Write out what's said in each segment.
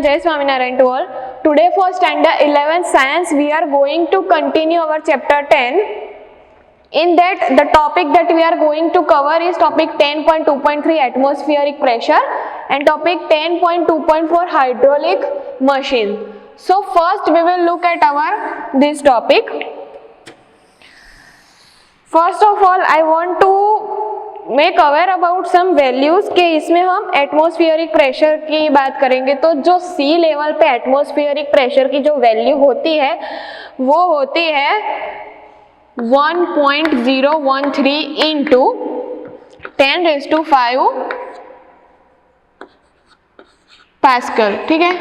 and Jai Swaminarayan to all. Today for standard 11 science we are going to continue our chapter 10. In that the topic that we are going to cover is topic 10.2.3 atmospheric pressure and topic 10.2.4 hydraulic machine. So first we will look at our this topic. First of all I want to make aware about some values के इसमें हम atmospheric pressure की बात करेंगे। तो जो सी level पे atmospheric pressure की जो वैल्यू होती है वो होती है 1.013 इंटू 10⁵ पास्कल। ठीक है,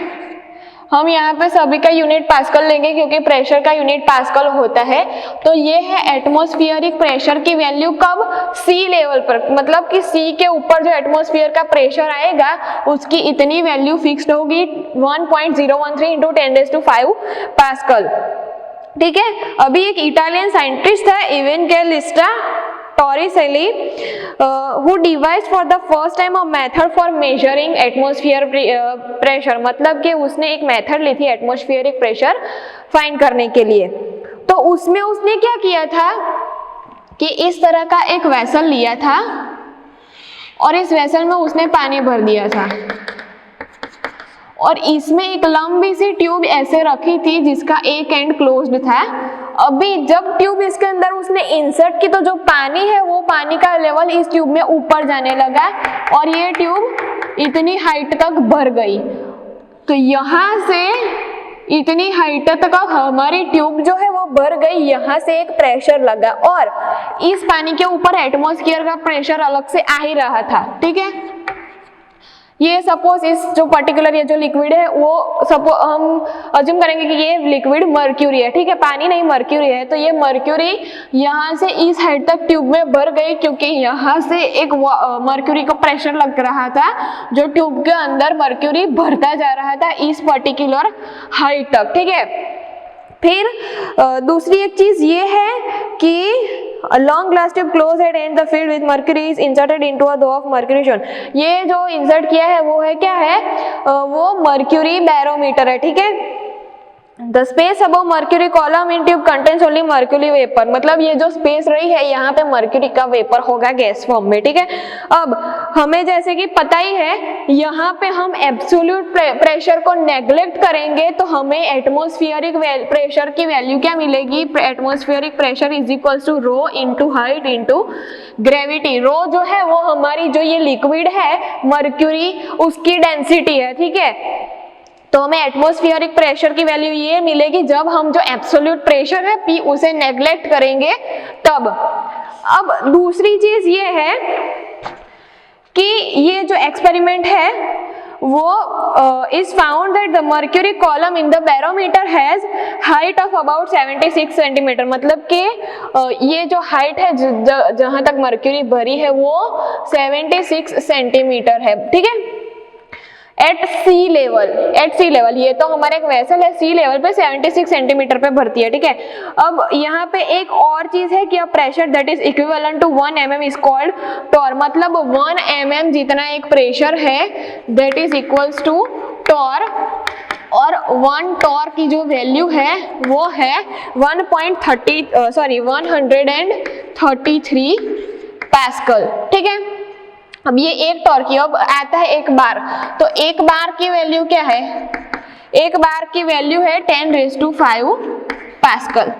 हम यहाँ पे सभी का यूनिट पास्कल लेंगे क्योंकि प्रेशर का यूनिट पास्कल होता है। तो ये है एटमॉस्फेरिक प्रेशर की वैल्यू कब, सी लेवल पर, मतलब कि सी के ऊपर जो एटमॉस्फेयर का प्रेशर आएगा उसकी इतनी वैल्यू फिक्स्ड होगी 1.013 इंटू 10⁵ पास्कल। ठीक है, अभी एक इटालियन साइंटिस्ट था Evangelista Torricelli who devised for the first time a method for measuring atmosphere pressure, मतलब कि उसने एक मेथड ली थी एटमॉस्फेरिक प्रेशर फाइंड करने के लिए। तो उसमें उसने क्या किया था कि इस तरह का एक वेसल लिया था और इस वेसल में उसने पानी भर दिया था और इसमें एक लंबी सी ट्यूब ऐसे रखी थी जिसका एक एंड क्लोज्ड था। अभी जब ट्यूब इसके अंदर उसने इंसर्ट की तो जो पानी है वो पानी का लेवल इस ट्यूब में ऊपर जाने लगा और ये ट्यूब इतनी हाइट तक भर गई। तो यहाँ से इतनी हाइट तक हमारी ट्यूब जो है वो भर गई, यहाँ से एक प्रेशर लगा और इस पानी के ऊपर एटमॉस्फेयर का प्रेशर अलग से आ ही रहा था। ठीक है, ये सपोज इस जो पर्टिकुलर ये जो लिक्विड है वो सपोज हम अज्यूम करेंगे कि ये लिक्विड मर्क्यूरी है। ठीक है, पानी नहीं मर्क्यूरी है। तो ये मर्क्यूरी यहाँ से इस हाइट तक ट्यूब में भर गई क्योंकि यहाँ से एक मर्क्यूरी का प्रेशर लग रहा था जो ट्यूब के अंदर मर्क्यूरी भरता जा रहा था इस पर्टिकुलर हाइट तक। ठीक है, फिर दूसरी एक चीज ये है कि a long glass tube closed at end the filled with mercury is inserted into a dome of mercury shown। ये जो इंसर्ट किया है वो है क्या है, वो मर्क्यूरी बैरोमीटर है। ठीक है, The space above mercury column in tube contains only mercury vapor, मतलब ये जो स्पेस रही है यहाँ पे मर्क्यूरी का वेपर होगा गैस फॉर्म में। ठीक है, अब हमें जैसे कि पता ही है यहाँ पे हम एब्सोल्यूट प्रेशर को नेग्लेक्ट करेंगे तो हमें एटमॉस्फेरिक प्रेशर की वैल्यू क्या मिलेगी, atmospheric pressure is equals to rho into height into gravity. Rho जो है वो हमारी जो ये लिक्विड है मर्क्यूरी उसकी डेंसिटी है। ठीक है, तो हमें एटमॉस्फेरिक प्रेशर की वैल्यू ये मिलेगी जब हम जो एब्सोल्यूट प्रेशर है P उसे नेग्लेक्ट करेंगे तब। अब दूसरी चीज ये है कि ये जो एक्सपेरिमेंट है वो is found that the mercury column in the barometer has height of about 76 centimetre, मतलब कि ये जो हाइट है जहां तक मर्क्यूरी भरी है वो 76 सेंटीमीटर है। ठीक है, एट सी लेवल ये तो हमारा एक वेसल है सी लेवल पे 76 सेंटीमीटर पे भरती है। ठीक है, अब यहाँ पे एक और चीज है कि अब pressure that is equivalent to 1 mm is called torr, मतलब 1 mm जितना एक प्रेशर है that is equals to torr और 1 टॉर की जो वैल्यू है वो है 133 पास्कल। ठीक है, अब ये एक टॉर की, अब आता है एक बार, तो एक बार की वैल्यू क्या है, एक बार की वैल्यू है 10⁵ pascal.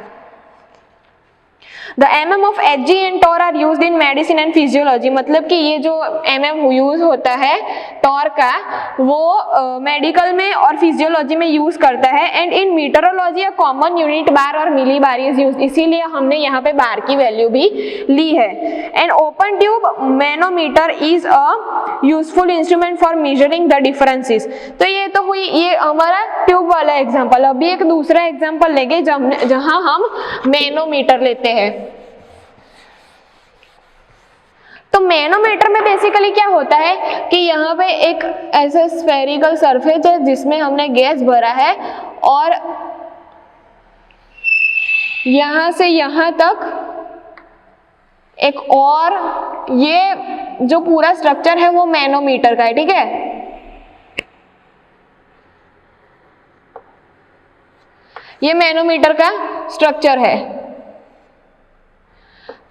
The mm of Hg and torr are used in medicine and physiology, मतलब कि ये जो mm यूज होता है टॉर का वो मेडिकल में और फिजियोलॉजी में यूज करता है। And in meteorology a common unit bar और मिली बार इज यूज, इसीलिए हमने यहाँ पे बार की वैल्यू भी ली है। And open tube manometer is a useful instrument for measuring the differences. तो ये तो हुई ये हमारा ट्यूब वाला एग्जाम्पल। अभी एक दूसरा एग्जाम्पल लेंगे जहाँ हम मैनोमीटर लेते हैं। तो मैनोमीटर में बेसिकली क्या होता है कि यहाँ पे एक ऐसा स्फेरिकल सरफेस है जिसमें हमने गैस भरा है और यहाँ से यहाँ तक एक और ये जो पूरा स्ट्रक्चर है वो मैनोमीटर का है। ठीक है, ये मैनोमीटर का स्ट्रक्चर है।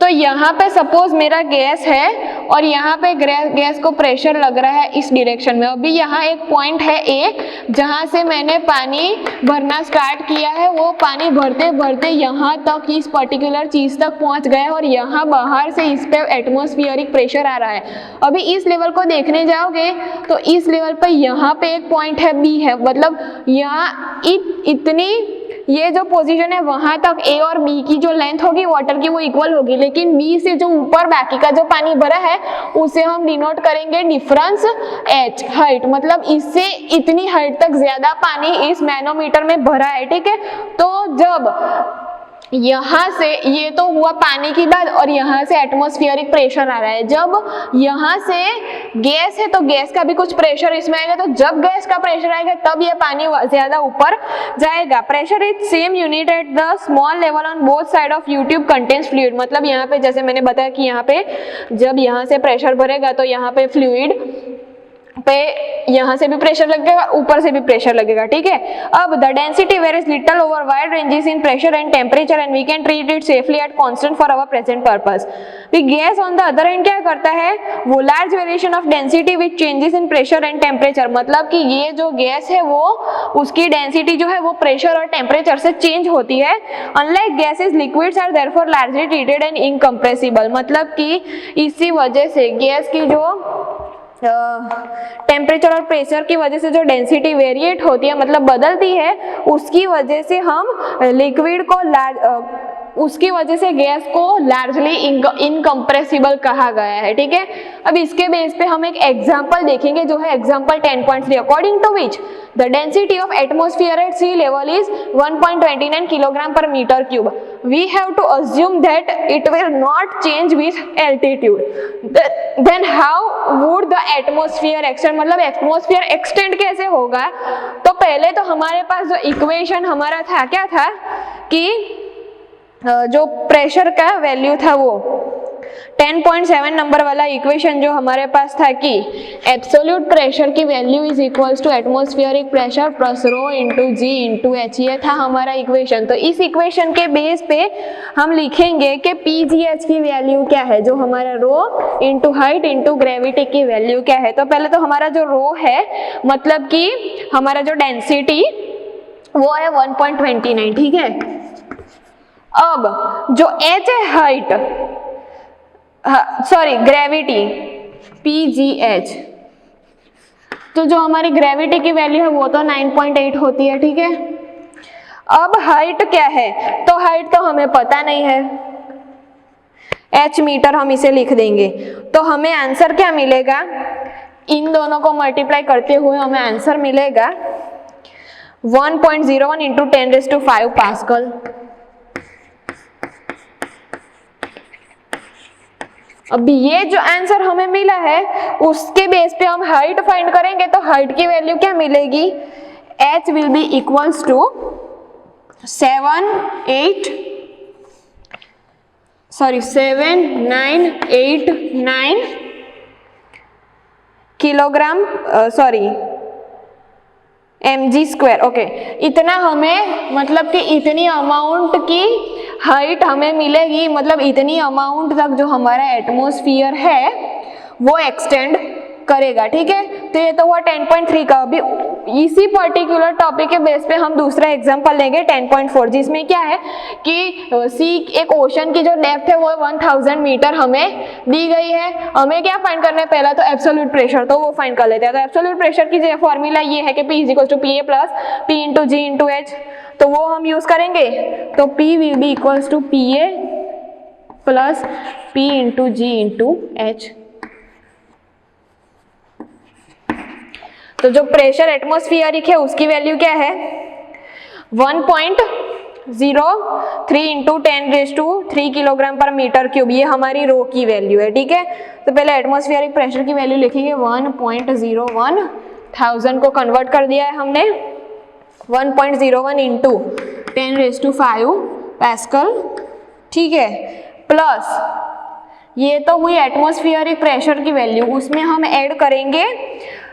तो यहाँ पे सपोज मेरा गैस है और यहाँ पे गैस को प्रेशर लग रहा है इस डायरेक्शन में। अभी यहाँ एक पॉइंट है ए जहाँ से मैंने पानी भरना स्टार्ट किया है, वो पानी भरते भरते यहाँ तक इस पर्टिकुलर चीज तक पहुँच गया और यहाँ बाहर से इस पे एटमॉस्फेरिक प्रेशर आ रहा है। अभी इस लेवल को देखने जाओगे तो इस लेवल पे यहाँ पे एक पॉइंट है बी है, मतलब यहाँ इतनी ये जो पोजीशन है वहां तक ए और बी की जो लेंथ होगी वाटर की वो इक्वल होगी, लेकिन बी से जो ऊपर बाकी का जो पानी भरा है उसे हम डिनोट करेंगे डिफरेंस एच, हाइट, मतलब इससे इतनी हाइट तक ज्यादा पानी इस मैनोमीटर में भरा है। ठीक है, तो जब यहाँ से ये तो हुआ पानी की बात और यहाँ से एटमॉस्फेरिक प्रेशर आ रहा है, जब यहाँ से गैस है तो गैस का भी कुछ प्रेशर इसमें आएगा, तो जब गैस का प्रेशर आएगा तब ये पानी ज्यादा ऊपर जाएगा। Pressure is same unit at the small level on both side of you tube contains fluid, मतलब यहाँ पे जैसे मैंने बताया कि यहाँ पे जब यहाँ से प्रेशर भरेगा तो यहाँ पे फ्लूइड पे यहाँ से भी प्रेशर लगेगा, ऊपर से भी प्रेशर लगेगा। ठीक है, अब the density varies little over wide ranges in pressure and temperature and we can treat it safely at constant for our present purpose. Gas on the other hand क्या करता है, वो large variation of density which changes in pressure and temperature, मतलब कि ये जो gas है वो उसकी डेंसिटी जो है वो प्रेशर और टेम्परेचर से चेंज होती है। Unlike gases liquids are therefore largely treated and incompressible, मतलब कि इसी वजह से गैस की जो टेम्परेचर और प्रेशर की वजह से जो डेंसिटी वेरिएट होती है, मतलब बदलती है, उसकी वजह से हम लिक्विड को उसकी वजह से गैस को लार्जली इनकम्प्रेसिबल कहा गया है। ठीक है, अब इसके बेस पे हम एक एग्जांपल देखेंगे जो है example 10.3, according to which the density of atmosphere at sea level is 1.29 kilogram per metre cube. We have to assume that it will not change with altitude, then how would the atmosphere extend, मतलब atmosphere extend कैसे होगा। तो पहले तो हमारे पास जो equation हमारा था क्या था कि जो प्रेशर का वैल्यू था वो 10.7 नंबर वाला इक्वेशन जो हमारे पास था कि एब्सोल्यूट प्रेशर की value is equals to atmospheric pressure plus rho into G into H, ये था हमारा इक्वेशन। तो इस इक्वेशन के बेस पे हम लिखेंगे कि पीजीएच की वैल्यू क्या है, जो हमारा रो इंटू हाइट इंटू ग्रेविटी की वैल्यू क्या है। तो पहले तो हमारा जो रो है, मतलब कि हमारा जो डेंसिटी वो है 1.29। ठीक है, अब जो h है हाइट, सॉरी ग्रेविटी pgh, तो जो हमारी ग्रेविटी की वैल्यू है वो तो 9.8 होती है। ठीक है, अब हाइट क्या है, तो हाइट तो हमें पता नहीं है, h मीटर हम इसे लिख देंगे, तो हमें आंसर क्या मिलेगा, इन दोनों को मल्टीप्लाई करते हुए हमें आंसर मिलेगा 1.01 इंटू 10⁵ पास्कल। अभी ये जो आंसर हमें मिला है उसके बेस पे हम हाइट फाइंड करेंगे, तो हाइट की वैल्यू क्या मिलेगी, h will be equals to 7989 kilogram mg²। Okay, इतना हमें, मतलब कि इतनी अमाउंट की हाइट हमें मिलेगी, मतलब इतनी अमाउंट तक जो हमारा एटमॉस्फेयर है वो एक्सटेंड करेगा। ठीक है, तो ये तो हुआ 10.3 का। अभी इसी पर्टिकुलर टॉपिक के बेस पे हम दूसरा एग्जांपल लेंगे 10.4, जिसमें क्या है कि सी एक ओशन की जो डेप्थ है वो 1000 मीटर हमें दी गई है। हमें क्या फाइंड करना है, पहला तो एब्सोल्यूट प्रेशर, तो वो फाइंड कर लेते हैं। तो एब्सोल्यूट प्रेशर की जो फॉर्मूला ये है कि P is equal to PA plus P into G into H, तो वो हम यूज करेंगे। तो P will be equals to PA plus P into G into H. तो जो प्रेशर एटमॉस्फेरिक है उसकी वैल्यू क्या है, 1.03 into 10⁻³ kilogram per metre cube, ये हमारी रो की वैल्यू है। ठीक है, तो पहले एटमॉस्फेरिक प्रेशर की वैल्यू लिखेंगे 1.01, 1000 को कन्वर्ट कर दिया है हमने 1.01 इंटू 10⁵ पास्कल। ठीक है, प्लस ये तो हुई एटमॉस्फेरिक प्रेशर की वैल्यू, उसमें हम ऐड करेंगे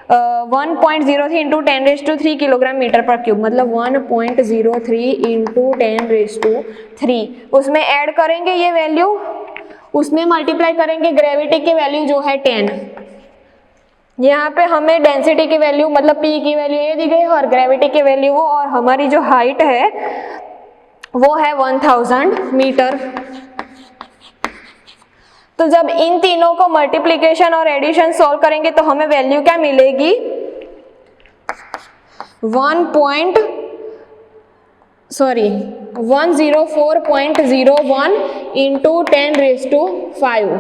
1.03 इंटू 10⁻³ किलोग्राम मीटर पर क्यूब, मतलब 1.03 इंटू 10⁻³ उसमें ऐड करेंगे ये वैल्यू, उसमें मल्टीप्लाई करेंगे ग्रेविटी की वैल्यू जो है 10। यहाँ पे हमें डेंसिटी की वैल्यू मतलब P की वैल्यू ये दी गई है और ग्रेविटी की वैल्यू वो, और हमारी जो हाइट है वो है 1000 मीटर। तो जब इन तीनों को मल्टीप्लिकेशन और एडिशन सॉल्व करेंगे तो हमें वैल्यू क्या मिलेगी, 104.01 इंटू 10⁵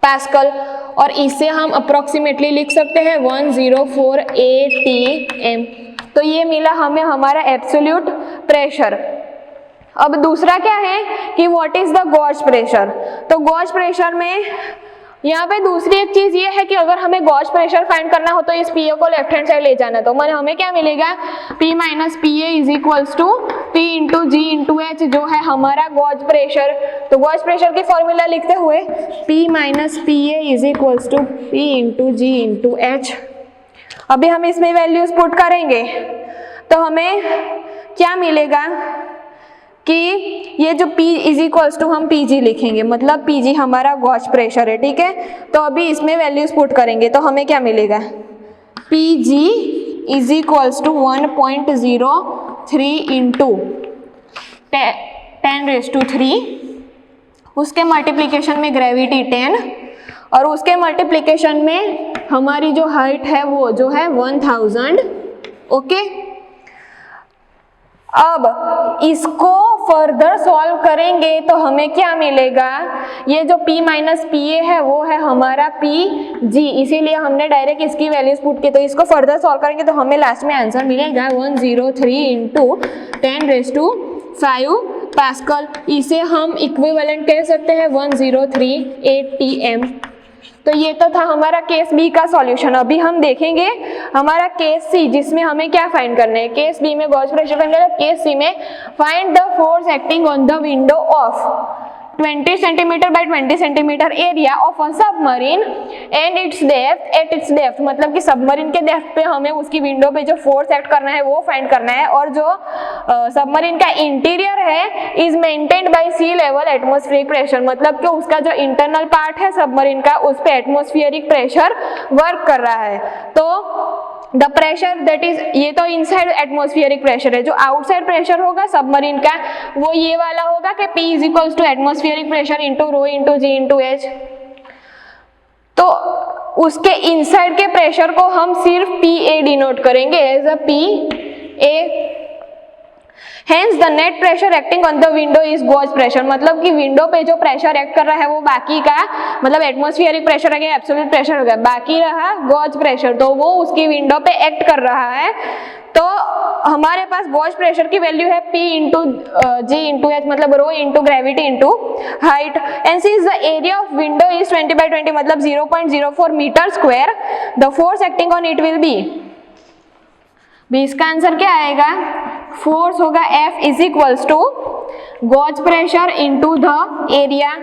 पास्कल, और इसे हम अप्रोक्सीमेटली लिख सकते हैं 104 atm। तो ये मिला हमें हमारा एब्सोल्यूट प्रेशर। अब दूसरा क्या है कि what is the gauge pressure. तो गॉज प्रेशर में यहाँ पे दूसरी एक चीज ये है कि अगर हमें गॉज प्रेशर फाइंड करना हो तो इस PA को लेफ्ट हैंड साइड ले जाना, तो हमें क्या मिलेगा, P minus PA is equals to P into G into H जो है हमारा गॉज प्रेशर। तो गॉज प्रेशर की फॉर्मूला लिखते हुए P minus PA is equals to P into G into H। अभी हम इसमें वैल्यूज पुट करेंगे तो हमें क्या मिलेगा कि ये जो P इज इक्वल्स टू हम PG लिखेंगे, मतलब PG हमारा गॉज प्रेशर है, ठीक है। तो अभी इसमें वैल्यूज पुट करेंगे तो हमें क्या मिलेगा, PG is equals to 1.03 into 10⁻³, उसके मल्टीप्लिकेशन में ग्रेविटी 10 और उसके मल्टीप्लिकेशन में हमारी जो हाइट है वो जो है 1000। ओके, अब इसको फर्दर सॉल्व करेंगे तो हमें क्या मिलेगा, ये जो P माइनस PA है वो है हमारा PG, इसीलिए हमने डायरेक्ट इसकी वैल्यूज पुट की। तो इसको फर्दर सॉल्व करेंगे तो हमें लास्ट में आंसर मिलेगा 103 इंटू 10⁵ पास्कल। इसे हम इक्विवेलेंट कह सकते हैं 103 atm। तो ये तो था हमारा केस बी का सॉल्यूशन। अभी हम देखेंगे हमारा केस सी, जिसमें हमें क्या फाइंड करना है। केस बी में गॉज प्रेशर फाइंड करना है, केस सी में find the force acting on the window of 20 centimetre bye 20 centimetre area of a submarine and it's depth at its depth, मतलब कि सबमरीन के डेप्थ पे हमें उसकी विंडो पे जो फोर्स एक्ट करना है वो फाइंड करना है। और जो सबमरीन का इंटीरियर है is maintained by sea level atmospheric pressure, मतलब कि उसका जो इंटरनल पार्ट है सबमरीन का उस पे एटमॉस्फेरिक प्रेशर वर्क कर रहा है। तो द प्रेशर दैट इज, ये तो इनसाइड एटमॉस्फेरिक प्रेशर है, जो आउटसाइड प्रेशर होगा सबमरीन का वो ये वाला होगा कि P is equals to atmospheric pressure into rho into G into H। तो उसके इनसाइड के प्रेशर को हम सिर्फ PA डिनोट करेंगे as a PA। Hence the net pressure acting on the window is gauge pressure, मतलब कि विंडो पे जो प्रेशर एक्ट कर रहा है वो बाकी का मतलब एटमॉस्फेरिक प्रेशर हो गया, एब्सोल्यूट प्रेशर हो गया, बाकी रहा गॉज प्रेशर, तो वो उसकी विंडो पे एक्ट कर रहा है। तो हमारे पास गॉज प्रेशर की वैल्यू है P into G into H, मतलब rho into gravity into height. And since the area of window is 20 by 20 मतलब 0.04 metre square, the force acting on it will be, इसका आंसर क्या आएगा, force होगा F is equals to gauge pressure into the area.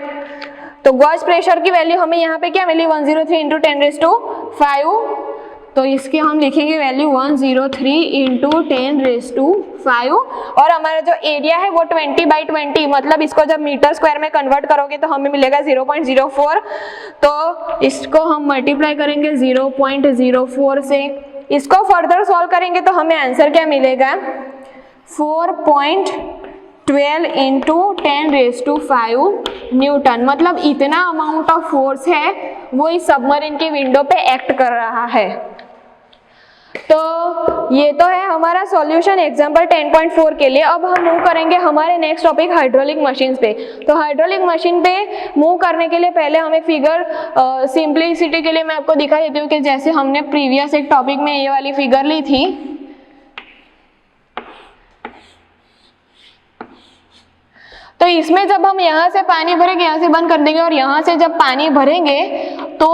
तो gauge pressure की value हमें यहाँ पे क्या मिली, 103 इंटू 10⁵, तो इसके हम लिखेंगे वैल्यू 103 इंटू 10⁵, और हमारा जो एरिया है वो 20 बाई 20, मतलब इसको जब मीटर स्क्वायर में कन्वर्ट करोगे तो हमें मिलेगा 0.04, तो इसको हम मल्टीप्लाई करेंगे 0.04 से, इसको फर्दर सॉल्व करेंगे तो हमें आंसर क्या मिलेगा, 4.12 इंटू 10⁵ न्यूटन, मतलब इतना अमाउंट ऑफ फोर्स है वो इस सबमरीन की विंडो पे एक्ट कर रहा है। तो ये तो है हमारा सॉल्यूशन एग्जांपल 10.4 के लिए। अब हम मूव करेंगे हमारे नेक्स्ट टॉपिक हाइड्रोलिक मशीन पे। तो हाइड्रोलिक मशीन पे मूव करने के लिए पहले हम एक फिगर सिंपलिसिटी के लिए मैं आपको दिखा देती हूँ कि जैसे हमने प्रीवियस एक टॉपिक में ये वाली फिगर ली थी, तो इसमें जब हम यहाँ से पानी भरेंगे, यहाँ से बंद कर देंगे, और यहाँ से जब पानी भरेंगे तो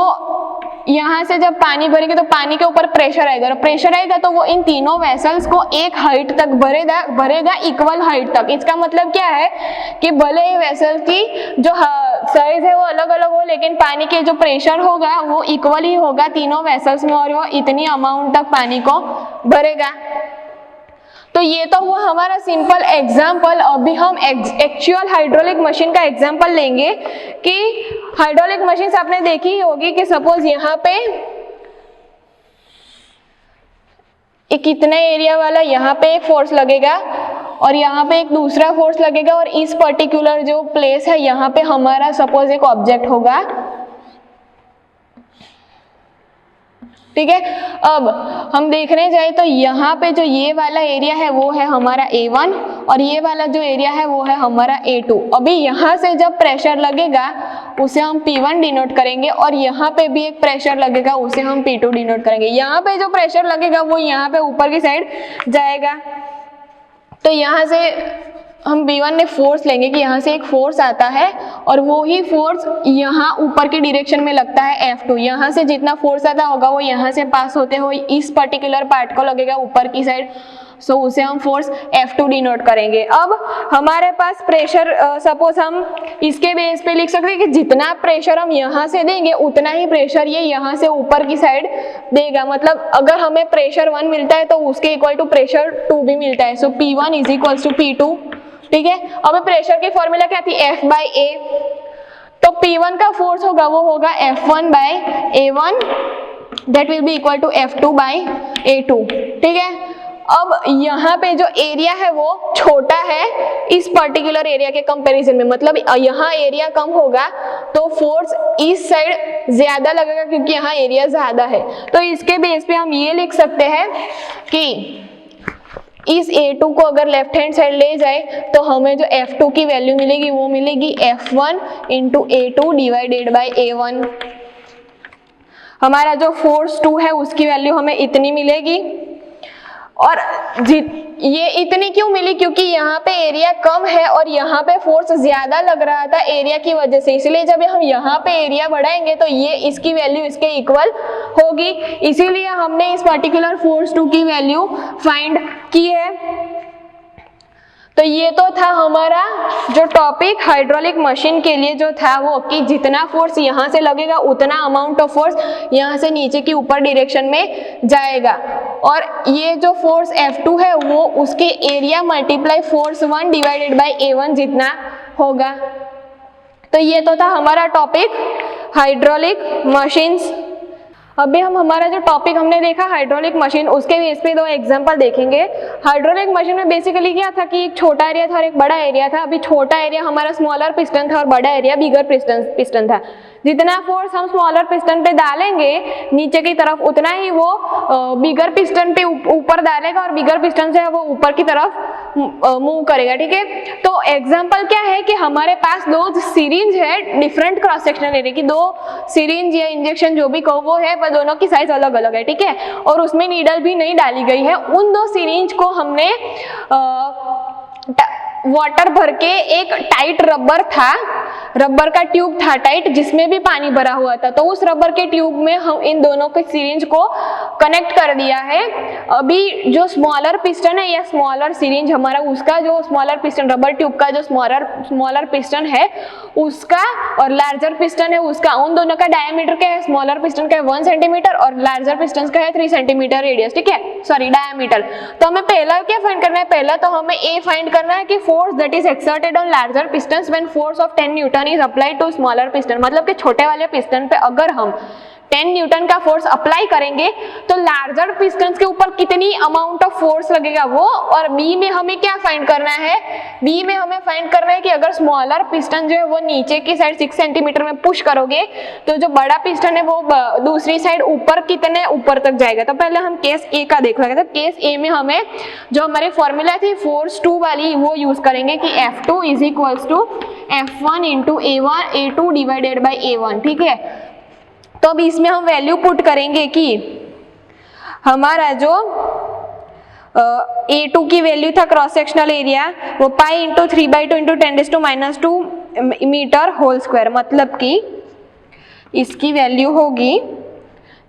यहाँ से जब पानी भरेंगे तो पानी के ऊपर प्रेशर आएगा, और प्रेशर आएगा तो वो इन तीनों वेसल्स को एक हाइट तक भरेगा इक्वल हाइट तक। इसका मतलब क्या है कि भले ही वेसल की साइज है वो अलग अलग हो, लेकिन पानी के जो प्रेशर होगा वो इक्वल ही होगा तीनों वेसल्स में, और वो इतनी अमाउंट तक पानी को भरेगा। तो ये तो हुआ हमारा सिंपल एग्जाम्पल। अभी हम एक्चुअल हाइड्रोलिक मशीन का एग्जाम्पल लेंगे कि हाइड्रोलिक मशीन आपने देखी ही होगी कि सपोज यहाँ पे एक कितने एरिया वाला यहाँ पे एक फोर्स लगेगा और यहाँ पे एक दूसरा फोर्स लगेगा, और इस पर्टिकुलर जो प्लेस है यहाँ पे हमारा सपोज एक ऑब्जेक्ट होगा, ठीक है। अब हम देखने जाए तो यहाँ पे जो ये वाला एरिया है वो है हमारा A1 और ये वाला जो एरिया है वो है हमारा A2। अभी यहाँ से जब प्रेशर लगेगा उसे हम P1 डिनोट करेंगे, और यहाँ पे भी एक प्रेशर लगेगा उसे हम P2 डिनोट करेंगे। यहाँ पे जो प्रेशर लगेगा वो यहाँ पे ऊपर की साइड जाएगा, तो यहाँ से हम B1 में फोर्स लेंगे कि यहाँ से एक फोर्स आता है और वो ही फोर्स यहाँ ऊपर की डायरेक्शन में लगता है F2। यहाँ से जितना फोर्स आता होगा वो यहाँ से पास होते हुए इस पर्टिकुलर पार्ट को लगेगा ऊपर की साइड, सो उसे हम फोर्स F2 डिनोट करेंगे। अब हमारे पास प्रेशर सपोज हम इसके बेस पे लिख सकते हैं कि जितना प्रेशर हम यहाँ से देंगे उतना ही प्रेशर ये यहाँ से ऊपर की साइड देगा। मतलब अगर हमें प्रेशर 1 मिलता है तो उसके इक्वल टू प्रेशर 2 भी मिलता है, सो P1 is equals to P2, ठीक है। अब प्रेशर की फॉर्मूला क्या थी, F बाई A, तो P1 का फोर्स होगा वो होगा F1 by A1, that will be equal to F2 by A2, ठीक है। अब यहाँ पे जो एरिया है वो छोटा है इस पर्टिकुलर एरिया के कंपैरिजन में, मतलब यहाँ एरिया कम होगा तो फोर्स इस साइड ज्यादा लगेगा क्योंकि यहाँ एरिया ज्यादा है। तो इसके बेस पे हम ये लिख सकते हैं कि इस A2 को अगर लेफ्ट हैंड साइड ले जाए तो हमें जो F2 की वैल्यू मिलेगी वो मिलेगी F1 into A2 divided by A1। हमारा जो फोर्स 2 है उसकी वैल्यू हमें इतनी मिलेगी, और ये इतनी क्यों मिली, क्योंकि यहाँ पे एरिया कम है और यहाँ पे फोर्स ज्यादा लग रहा था एरिया की वजह से, इसलिए जब हम यहाँ पे एरिया बढ़ाएंगे तो ये इसकी वैल्यू इसके इक्वल होगी, इसीलिए हमने इस पर्टिकुलर फोर्स 2 की वैल्यू फाइंड की है। तो ये तो था हमारा जो टॉपिक हाइड्रोलिक मशीन के लिए जो था वो कि जितना फोर्स यहाँ से लगेगा उतना अमाउंट ऑफ फोर्स यहाँ से नीचे की ऊपर डायरेक्शन में जाएगा, और ये जो फोर्स F2 है वो उसके area multiply force 1 divided by A1 जितना होगा। तो ये तो था हमारा टॉपिक हाइड्रोलिक मशीन्स। अभी हम हमारा जो टॉपिक हमने देखा हाइड्रोलिक मशीन, उसके बेस पे 2 एग्जांपल देखेंगे। हाइड्रोलिक मशीन में बेसिकली क्या था कि एक छोटा एरिया था और एक बड़ा एरिया था। अभी छोटा एरिया हमारा स्मॉलर पिस्टन था और बड़ा एरिया बिगर पिस्टन था। जितना फोर्स हम स्मॉलर पिस्टन पे डालेंगे नीचे की तरफ उतना ही वो बिगर पिस्टन पे ऊपर डालेगा और बिगर पिस्टन से वो ऊपर की तरफ मूव करेगा, ठीक है। तो एग्जांपल क्या है कि हमारे पास 2 सिरिंज है डिफरेंट क्रॉस सेक्शनल एरिया की, 2 सिरिंज या इंजेक्शन जो भी कहो वो है, पर दोनों की साइज अलग अलग है, ठीक है, और उसमें नीडल भी नहीं डाली गई है। उन 2 सिरिंज को हमने वाटर भर के एक टाइट रबर का ट्यूब था टाइट जिसमें भी पानी भरा हुआ था, तो उस रबर के ट्यूब में हम इन दोनों के सिरिंज को कनेक्ट कर दिया है। अभी जो स्मॉलर पिस्टन है या स्मॉलर सिरिंज हमारा, उसका जो स्मॉलर पिस्टन रबर ट्यूब का जो स्मॉलर पिस्टन है उसका और लार्जर पिस्टन है उसका, उन दोनों का डायमीटर क्या है, स्मॉलर पिस्टन का है 1 सेंटीमीटर और लार्जर पिस्टन का है 3 सेंटीमीटर रेडियस, ठीक है, सॉरी डायमीटर। तो हमें पहला क्या फाइंड करना है, पहला तो हमें ए फाइंड करना है कि force that is exerted on larger pistons when force of 10 newton is applied to smaller piston. मतलब कि छोटे वाले पिस्टन पे अगर हम 10 न्यूटन का फोर्स अप्लाई करेंगे तो लार्जर पिस्टन्स के ऊपर कितनी अमाउंट ऑफ फोर्स लगेगा वो, और बी में हमें क्या फाइंड करना है, बी में हमें फाइंड करना है कि अगर स्मॉलर पिस्टन जो है वो नीचे की साइड 6 सेंटीमीटर में पुश करोगे तो जो बड़ा पिस्टन है वो दूसरी साइड ऊपर कितने ऊपर तक जाएगा। तो पहले हम केस ए का देख लेंगे। तो केस ए में हमें जो हमारी फॉर्मूला थी फोर्स 2 वाली वो यूज करेंगे कि F2 is equals to F1 into A2 divided by A1, ठीक है। तो अब इसमें हम वैल्यू पुट करेंगे कि हमारा जो A2 की वैल्यू था क्रॉस सेक्शनल एरिया वो pi into 3/2 into 10⁻² metre whole square, मतलब कि इसकी वैल्यू होगी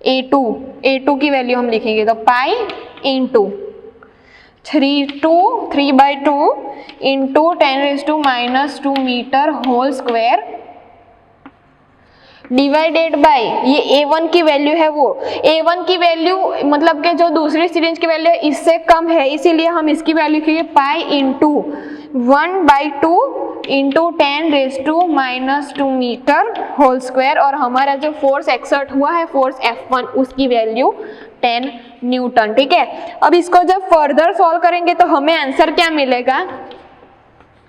A2 की वैल्यू हम लिखेंगे तो pi into 3/2 into 10⁻² metre whole square divided by ये A1 की वैल्यू है, वो A1 की वैल्यू मतलब कि जो दूसरी सिरिंज की वैल्यू है इससे कम है, इसीलिए हम इसकी वैल्यू लिखेंगे pi into 1/2 into 10⁻⁻² metre whole square, और हमारा जो फोर्स एक्सर्ट हुआ है फोर्स F1 उसकी वैल्यू 10 न्यूटन। ठीक है, अब इसको जब फर्दर सॉल्व करेंगे तो हमें आंसर क्या मिलेगा,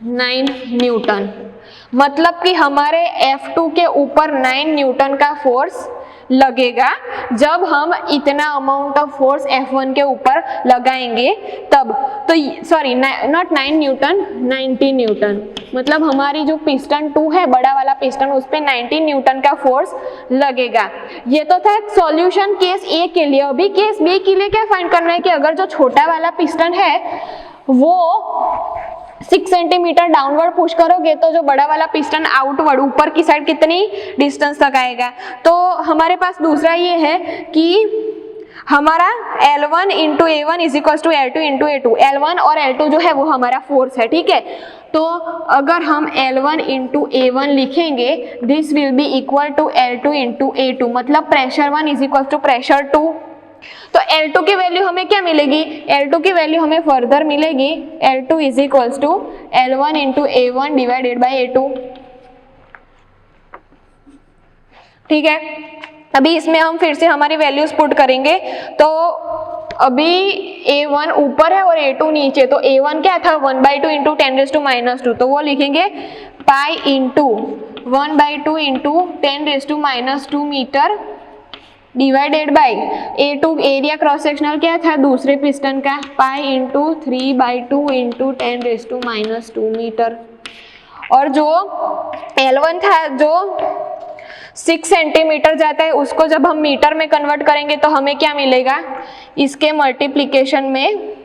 9 न्यूटन। मतलब कि हमारे F2 के ऊपर 9 न्यूटन का फोर्स लगेगा जब हम इतना अमाउंट ऑफ फोर्स F1 के ऊपर लगाएंगे तब। तो सॉरी नॉट 9 न्यूटन, 90 न्यूटन। मतलब हमारी जो पिस्टन 2 है बड़ा वाला पिस्टन, उस पे 90 न्यूटन का फोर्स लगेगा। ये तो था सॉल्यूशन केस ए के लिए। अभी केस बी के लिए क्या फाइंड करना है कि अगर जो छोटा वाला पिस्टन है वो 6 सेंटीमीटर डाउनवर्ड पुश करोगे तो जो बड़ा वाला पिस्टन आउटवर्ड ऊपर की साइड कितनी डिस्टेंस तक आएगा। तो हमारे पास दूसरा ये है कि हमारा L1 into A1 is equal to L2 into A2। L1 और L2 जो है वो हमारा फोर्स है। ठीक है, तो अगर हम L1 इंटू A1 लिखेंगे this will be equal to L2 into A2, मतलब pressure 1 is equal to pressure 2। तो L2 की वैल्यू हमें क्या मिलेगी, L2 की वैल्यू हमें फर्दर मिलेगी L2 is equals to L1 into A1 divided by A2। ठीक है, अभी इसमें हम फिर से हमारी वैल्यूज पुट करेंगे। तो अभी A1 ऊपर है और A2 नीचे, तो A1 क्या था 1/2 इंटू 10⁻², तो वो लिखेंगे pi into 1/2 into 10⁻² metre divided by A2 area cross sectional क्या था दूसरे पिस्टन का, पाई इंटू 3/2 इंटू 10⁻² मीटर। और जो L1 था जो 6 सेंटीमीटर जाता है उसको जब हम मीटर में कन्वर्ट करेंगे तो हमें क्या मिलेगा, इसके मल्टीप्लिकेशन में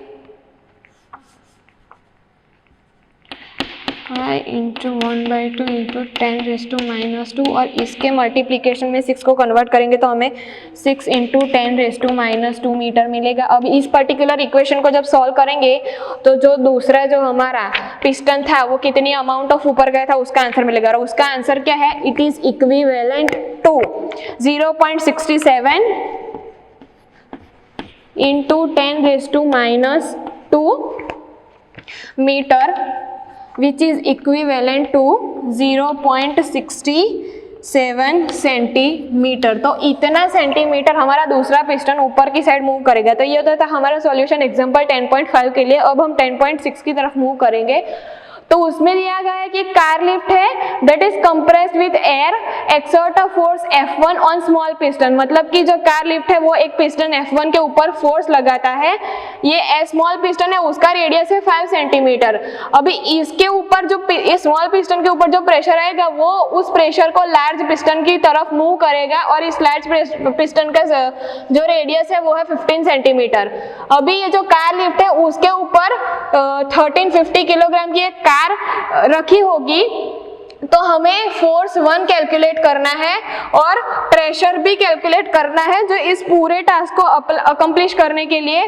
पाई इंटू 1/2 इंटू 10⁻² और इसके मल्टीप्लिकेशन में 6 को कन्वर्ट करेंगे तो हमें 6 इंटू 10⁻² मीटर मिलेगा। अब इस पर्टिकुलर इक्वेशन को जब सॉल्व करेंगे तो जो दूसरा जो हमारा पिस्टन था वो कितनी अमाउंट ऑफ ऊपर गया था उसका आंसर मिलेगा, और उसका आंसर क्या है, it is equivalent to 0.67 into 10⁻² metre which is equivalent to 0.67 centimetre. तो इतना सेंटीमीटर हमारा दूसरा पिस्टन ऊपर की साइड मूव करेगा। तो ये होता था हमारा सॉल्यूशन एग्जांपल 10.5 के लिए। अब हम 10.6 की तरफ मूव करेंगे। तो उसमें दिया गया है कि कार लिफ्ट है that is compressed with air exert a force F1 on small piston. मतलब कि जो कार लिफ्ट है वो एक पिस्टन F1 के ऊपर फोर्स लगाता है। ये स्मॉल पिस्टन है उसका रेडियस है 5 सेंटीमीटर। अभी इसके ऊपर जो इस स्मॉल पिस्टन के ऊपर जो प्रेशर आएगा वो उस प्रेशर को लार्ज पिस्टन की तरफ मूव करेगा, और इस लार्ज पिस्टन का जो रेडियस है वो है 15 सेंटीमीटर। अभी ये जो कार लिफ्ट है उसके ऊपर 1350 किलोग्राम की एक कार रखी होगी, तो हमें फोर्स 1 कैलकुलेट करना है और प्रेशर भी कैलकुलेट करना है जो इस पूरे टास्क को अकम्प्लिश करने के लिए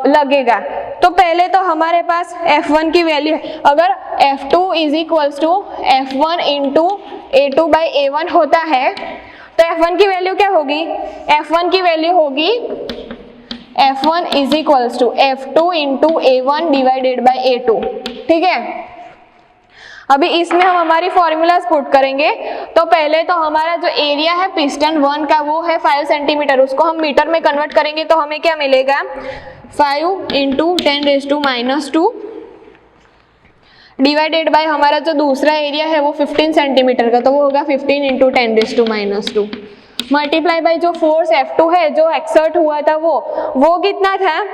लगेगा। तो पहले तो हमारे पास F1 की वैल्यू है, अगर F2 is equals to F1 into A2 by A1 होता है तो F1 की वैल्यू क्या होगी, F1 की वैल्यू होगी F1 is equals to F2 into A1 divided by A2। ठीक है, अभी इसमें हम हमारी फॉर्मूलाज पुट करेंगे। तो पहले तो हमारा जो एरिया है पिस्टन 1 का वो है 5 सेंटीमीटर, उसको हम मीटर में कन्वर्ट करेंगे तो हमें क्या मिलेगा, 5 इंटू 10⁻² डिवाइडेड बाय हमारा जो दूसरा एरिया है वो 15 सेंटीमीटर का, तो वो होगा 15 इंटू 10⁻² मल्टीप्लाई बाय जो फोर्स F2 है जो एक्सर्ट हुआ था वो कितना था,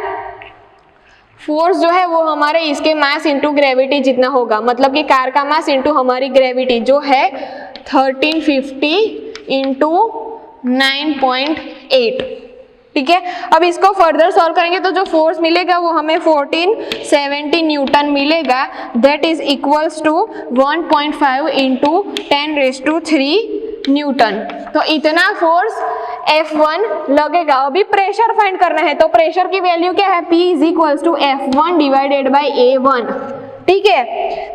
फोर्स जो है वो हमारे इसके मास इंटू ग्रेविटी जितना होगा, मतलब कि कार का मास इंटू हमारी ग्रेविटी जो है 1350 इंटू 9.8। ठीक है, अब इसको फर्दर सॉल्व करेंगे तो जो फोर्स मिलेगा वो हमें 1470 न्यूटन मिलेगा, that is equals to 1.5 into 10⁻³ newton. तो इतना फोर्स F1 लगेगा। अभी प्रेशर फाइंड करना है, तो प्रेशर की वैल्यू क्या है, P is equals to F1 divided by A1। ठीक है,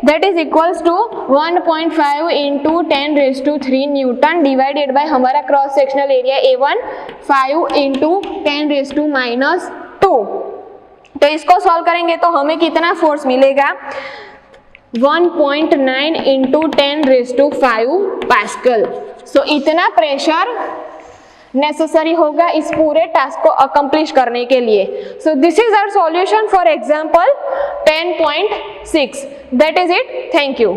that is equals to 1.5 into 10⁻³ newton divided by हमारा cross sectional area A1 5 into 10⁻²। तो इसको सॉल्व करेंगे तो हमें कितना फोर्स मिलेगा 1.9 इंटू 10⁵ पास्कल। सो इतना प्रेशर नेसेसरी होगा इस पूरे टास्क को अकम्प्लिश करने के लिए। So this is our solution for example 10.6। That is it. Thank you.